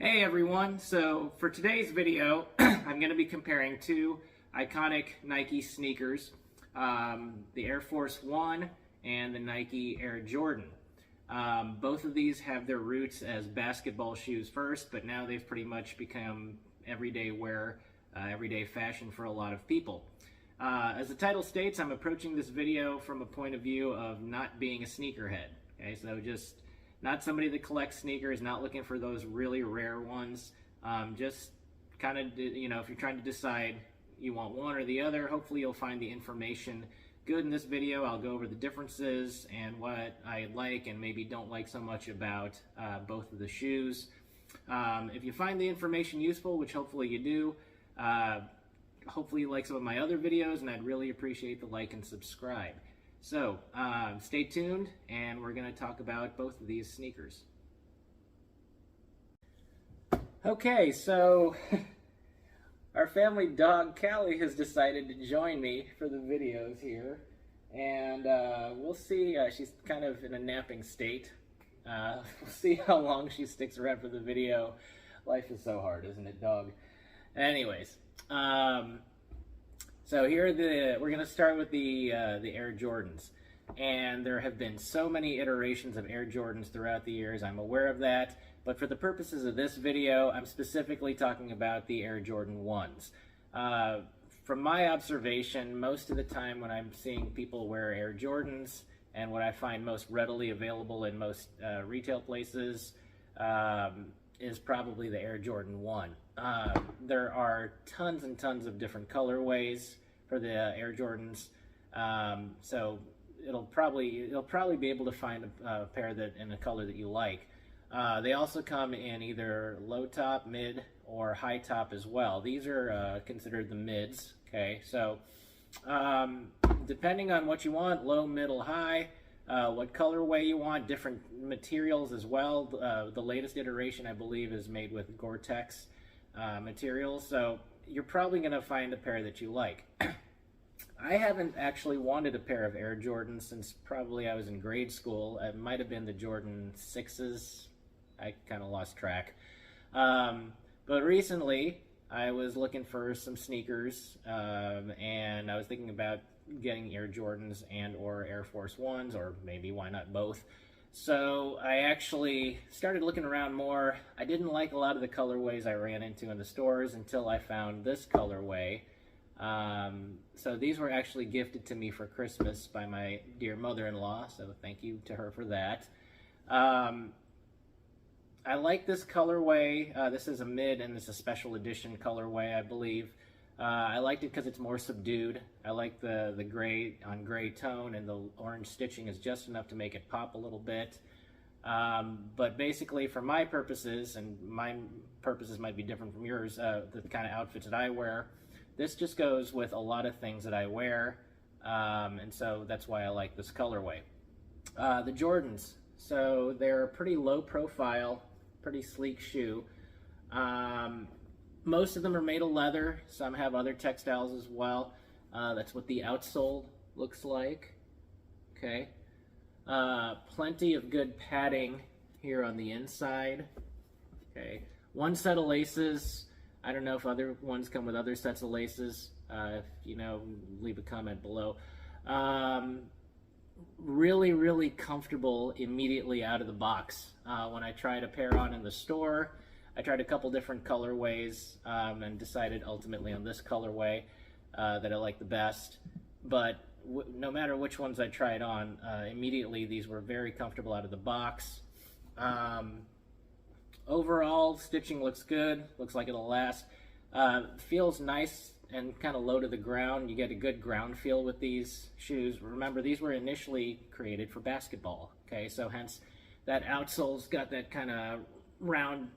Hey everyone, so for today's video, I'm going to be comparing two iconic Nike sneakers, the Air Force One and the Nike Air Jordan. Both of these have their roots as basketball shoes first, but now they've pretty much become everyday wear, everyday fashion for a lot of people. As the title states, I'm approaching this video from a point of view of not being a sneakerhead. Okay, so just not somebody that collects sneakers, not looking for those really rare ones. Just kind of, if you're trying to decide you want one or the other, hopefully you'll find the information good in this video. I'll go over the differences and what I like and maybe don't like so much about both of the shoes. If you find the information useful, which hopefully you do, hopefully you like some of my other videos, and I'd really appreciate the like and subscribe. So, stay tuned, and we're going to talk about both of these sneakers. Okay, so our family dog, Callie, has decided to join me for the videos here, and we'll see. She's kind of in a napping state. We'll see how long she sticks around for the video. Life is so hard, isn't it, dog? Anyways, so here we're going to start with the Air Jordans, and there have been so many iterations of Air Jordans throughout the years. I'm aware of that, but for the purposes of this video, I'm specifically talking about the Air Jordan 1s. From my observation, most of the time when I'm seeing people wear Air Jordans, and what I find most readily available in most retail places is probably the Air Jordan 1. There are tons and tons of different colorways for the Air Jordans, so you'll probably be able to find a pair that in a color that you like. They also come in either low top, mid, or high top as well. These are considered the mids. Okay, so depending on what you want, low, middle, high, what colorway you want, different materials as well. The latest iteration, I believe, is made with Gore-Tex materials, so you're probably going to find a pair that you like. I haven't actually wanted a pair of Air Jordans since probably I was in grade school. It might have been the Jordan 6s. I kind of lost track. But recently, I was looking for some sneakers, and I was thinking about getting Air Jordans and or Air Force Ones, or maybe why not both. So I actually started looking around more. I didn't like a lot of the colorways I ran into in the stores until I found this colorway. So these were actually gifted to me for Christmas by my dear mother-in-law, so thank you to her for that. I like this colorway. This is a mid, and this is a special edition colorway, I believe. I liked it because it's more subdued. I like the gray on gray tone, and the orange stitching is just enough to make it pop a little bit. But basically, for my purposes, and my purposes might be different from yours, the kind of outfits that I wear, this just goes with a lot of things that I wear, and so that's why I like this colorway. The Jordans, so they're a pretty low profile, pretty sleek shoe. Most of them are made of leather. Some have other textiles as well. That's what the outsole looks like. Okay. Plenty of good padding here on the inside. Okay. One set of laces. I don't know if other ones come with other sets of laces. If you know, leave a comment below. Really, really comfortable immediately out of the box. When I tried a pair on in the store, I tried a couple different colorways and decided ultimately on this colorway that I like the best. But no matter which ones I tried on, immediately these were very comfortable out of the box. Overall, stitching looks good. Looks like it'll last. Feels nice and kind of low to the ground. You get a good ground feel with these shoes. Remember, these were initially created for basketball. Okay, so hence that outsole's got that kind of round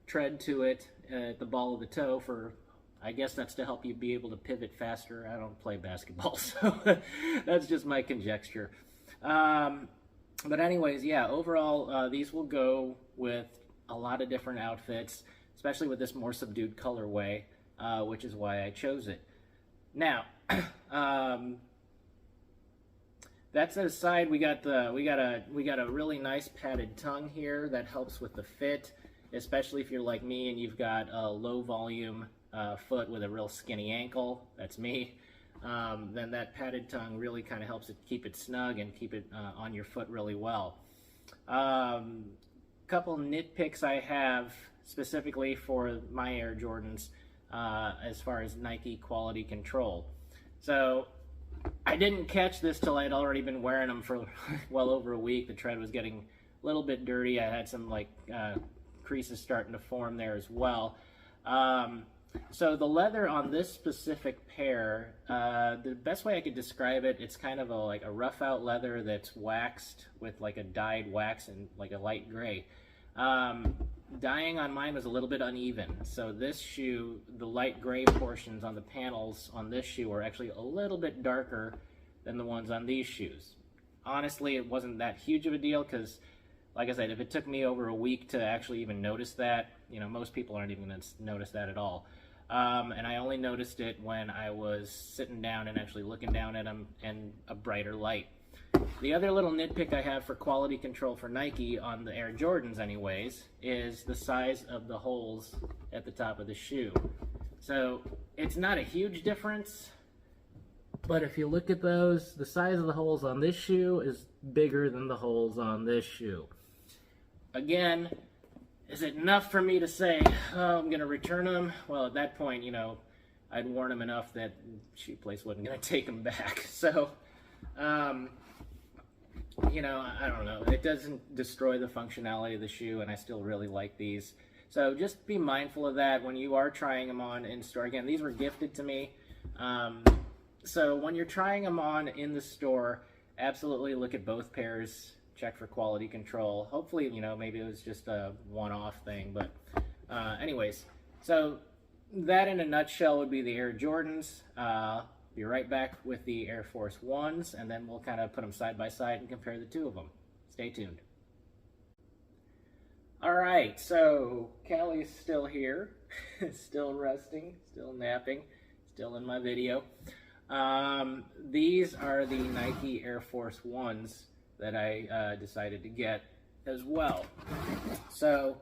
tread to it at the ball of the toe for, I guess that's to help you be able to pivot faster. I don't play basketball, so that's just my conjecture. But anyways, yeah, overall, these will go with a lot of different outfits, especially with this more subdued colorway, which is why I chose it. Now, that aside, we got a really nice padded tongue here that helps with the fit. especially if you're like me and you've got a low volume foot with a real skinny ankle. That's me. Then that padded tongue really kind of helps it keep it snug and keep it on your foot really well. Couple nitpicks I have specifically for my Air Jordans as far as Nike quality control. So I didn't catch this till I'd already been wearing them for well over a week. The tread was getting a little bit dirty. I had some like creases starting to form there as well. So the leather on this specific pair, the best way I could describe it, it's kind of like a rough out leather that's waxed with like a dyed wax and like a light gray. Dyeing on mine was a little bit uneven. So this shoe, the light gray portions on the panels on this shoe are actually a little bit darker than the ones on these shoes. Honestly, it wasn't that huge of a deal because, like I said, if it took me over a week to actually even notice that, you know, most people aren't even going to notice that at all. And I only noticed it when I was sitting down and actually looking down at them in a brighter light. The other little nitpick I have for quality control for Nike on the Air Jordans anyways is the size of the holes at the top of the shoe. So it's not a huge difference, but if you look at those, the size of the holes on this shoe is bigger than the holes on this shoe. Again, is it enough for me to say, oh, I'm going to return them? Well, at that point, you know, I'd worn them enough that shoe place wasn't going to take them back. So, you know, I don't know. It doesn't destroy the functionality of the shoe, and I still really like these. So just be mindful of that when you are trying them on in store. Again, these were gifted to me. So when you're trying them on in the store, absolutely look at both pairs. Check for quality control. Hopefully, you know, maybe it was just a one-off thing. But anyways, so that in a nutshell would be the Air Jordans. Be right back with the Air Force Ones, and then we'll kind of put them side by side and compare the two of them. Stay tuned. All right, so Callie's still here, still resting, still napping, still in my video. These are the Nike Air Force Ones that I decided to get as well. So,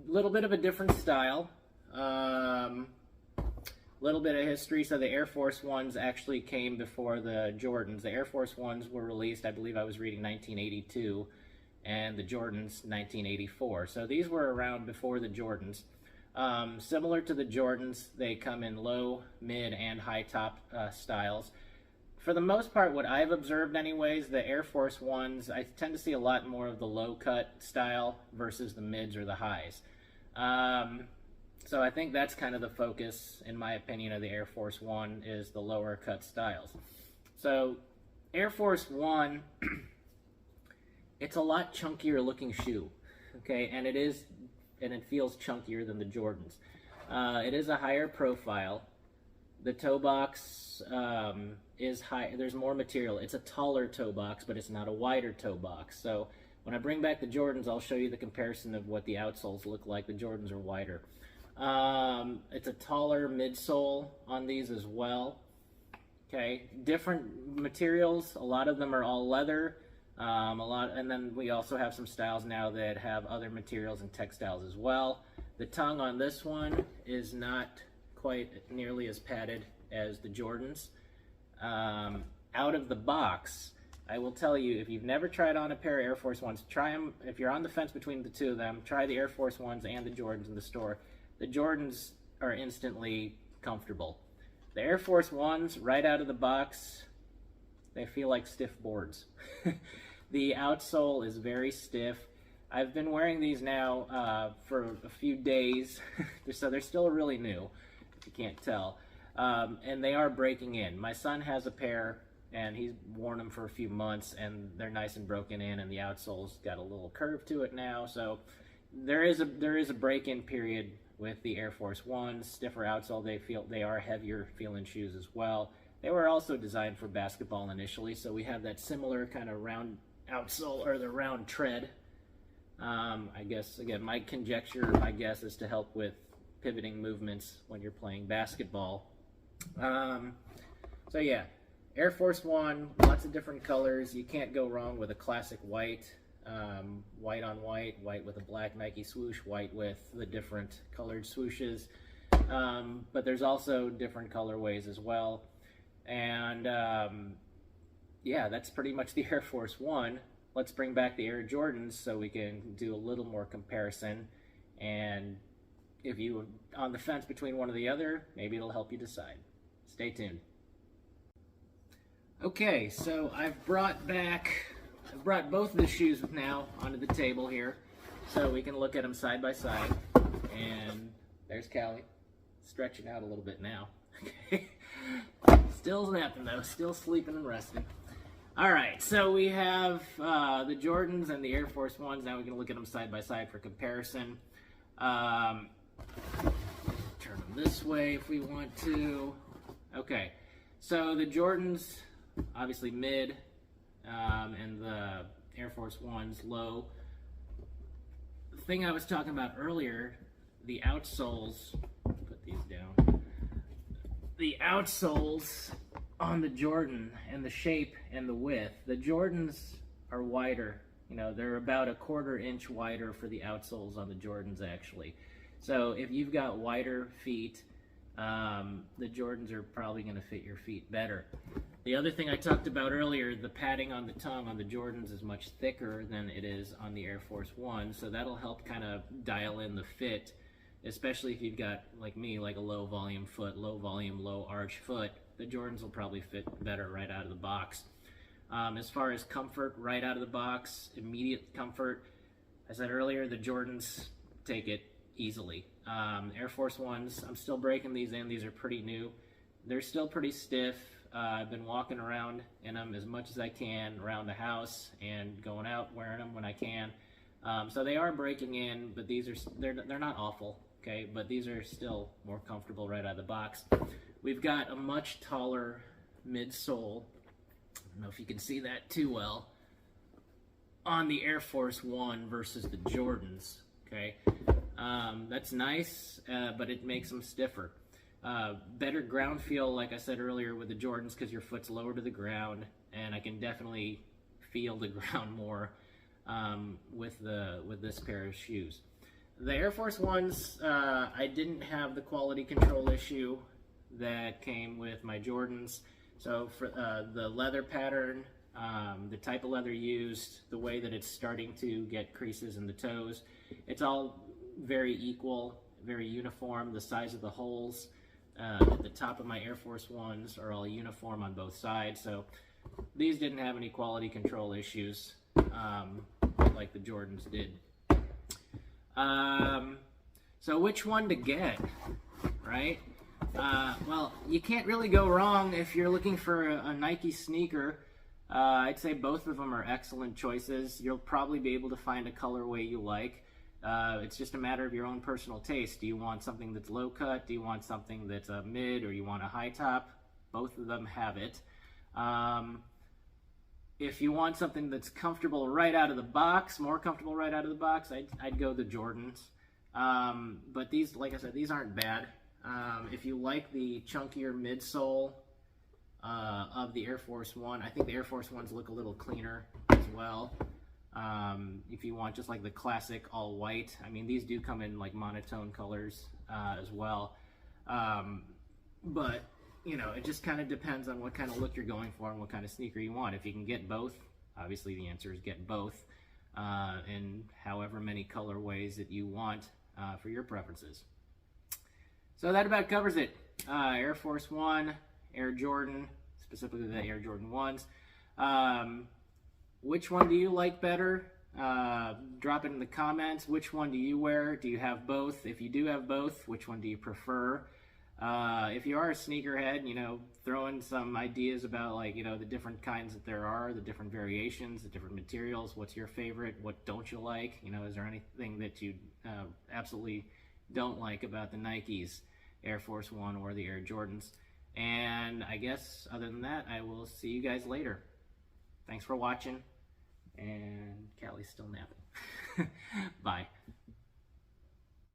a little bit of a different style. Little bit of history. So the Air Force Ones actually came before the Jordans. The Air Force Ones were released, I believe I was reading 1982, and the Jordans 1984. So these were around before the Jordans. Similar to the Jordans, they come in low, mid, and high top styles. For the most part, what I've observed anyways, the Air Force Ones, I tend to see a lot more of the low cut style versus the mids or the highs. So I think that's kind of the focus, in my opinion, of the Air Force One is the lower cut styles. So Air Force One, it's a lot chunkier looking shoe, okay, and it feels chunkier than the Jordans. It is a higher profile. The toe box is high. There's more material. It's a taller toe box, but it's not a wider toe box. So when I bring back the Jordans, I'll show you the comparison of what the outsoles look like. The Jordans are wider. It's a taller midsole on these as well. Okay, different materials. A lot of them are all leather. And then we also have some styles now that have other materials and textiles as well. The tongue on this one is not quite nearly as padded as the Jordans. Out of the box, I will tell you, if you've never tried on a pair of Air Force Ones, try them. If you're on the fence between the two of them, try the Air Force Ones and the Jordans in the store. The Jordans are instantly comfortable. The Air Force Ones, right out of the box, they feel like stiff boards. The outsole is very stiff. I've been wearing these now for a few days, so they're still really new, if you can't tell. And they are breaking in. My son has a pair, and he's worn them for a few months, and they're nice and broken in, and the outsole's got a little curve to it now. So there is a break-in period with the Air Force Ones. Stiffer outsole. They are heavier feeling shoes as well. They were also designed for basketball initially, so we have that similar kind of round outsole, or the round tread. I guess, again, my conjecture, my guess is to help with pivoting movements when you're playing basketball. So yeah, Air Force One, lots of different colors. You can't go wrong with a classic white. white on white, white with a black Nike swoosh, white with the different colored swooshes. But there's also different colorways as well. And yeah, that's pretty much the Air Force One. Let's bring back the Air Jordans so we can do a little more comparison. And if you're on the fence between one or the other, maybe it'll help you decide. Stay tuned. Okay, so I've brought both of the shoes now onto the table here so we can look at them side by side. And there's Callie, stretching out a little bit now. Okay. Still napping though, still sleeping and resting. All right, so we have the Jordans and the Air Force Ones. Now we can look at them side by side for comparison. Turn them this way if we want to. Okay, so the Jordans, obviously mid, and the Air Force Ones low. The thing I was talking about earlier, the outsoles, put these down. The outsoles on the Jordan and the shape and the width. The Jordans are wider. You know, they're about a 1/4 inch wider for the outsoles on the Jordans actually. So if you've got wider feet, the Jordans are probably going to fit your feet better. The other thing I talked about earlier, the padding on the tongue on the Jordans is much thicker than it is on the Air Force One, so that'll help kind of dial in the fit, especially if you've got, like me, like a low volume foot, low volume, low arch foot. The Jordans will probably fit better right out of the box. As far as comfort, right out of the box, immediate comfort, I said earlier, the Jordans take it easily. Air Force Ones, I'm still breaking these in. These are pretty new. They're still pretty stiff. I've been walking around in them as much as I can around the house and going out wearing them when I can. So they are breaking in, but they're not awful, okay? But these are still more comfortable right out of the box. We've got a much taller midsole. I don't know if you can see that too well on the Air Force One versus the Jordans, okay? That's nice, but it makes them stiffer. Better ground feel, like I said earlier, with the Jordans because your foot's lower to the ground, and I can definitely feel the ground more with this pair of shoes. The Air Force Ones, I didn't have the quality control issue that came with my Jordans. So for the leather pattern, the type of leather used, the way that it's starting to get creases in the toes, it's all very equal, very uniform. The size of the holes at the top of my Air Force Ones are all uniform on both sides. So these didn't have any quality control issues like the Jordans did. So which one to get, right? Well, you can't really go wrong if you're looking for a Nike sneaker. I'd say both of them are excellent choices. You'll probably be able to find a colorway you like. It's just a matter of your own personal taste. Do you want something that's low cut? Do you want something that's a mid, or you want a high top? Both of them have it. If you want something that's comfortable right out of the box, more comfortable right out of the box, I'd go the Jordans. But these, like I said, these aren't bad. If you like the chunkier midsole of the Air Force One, I think the Air Force Ones look a little cleaner as well. If you want just like the classic all white, I mean, these do come in like monotone colors as well. But you know, it just kind of depends on what kind of look you're going for and what kind of sneaker you want. If you can get both, obviously the answer is get both in however many colorways that you want for your preferences. So that about covers it. Air Force One, Air Jordan, specifically the Air Jordan 1s. Which one do you like better? Drop it in the comments. Which one do you wear? Do you have both? If you do have both, which one do you prefer? If you are a sneakerhead, you know, throw in some ideas about, like, you know, the different kinds that there are, the different variations, the different materials. What's your favorite? What don't you like? You know, is there anything that you absolutely don't like about the Nikes, Air Force One or the Air Jordans? And I guess other than that, I will see you guys later. Thanks for watching, and Callie's still napping. Bye.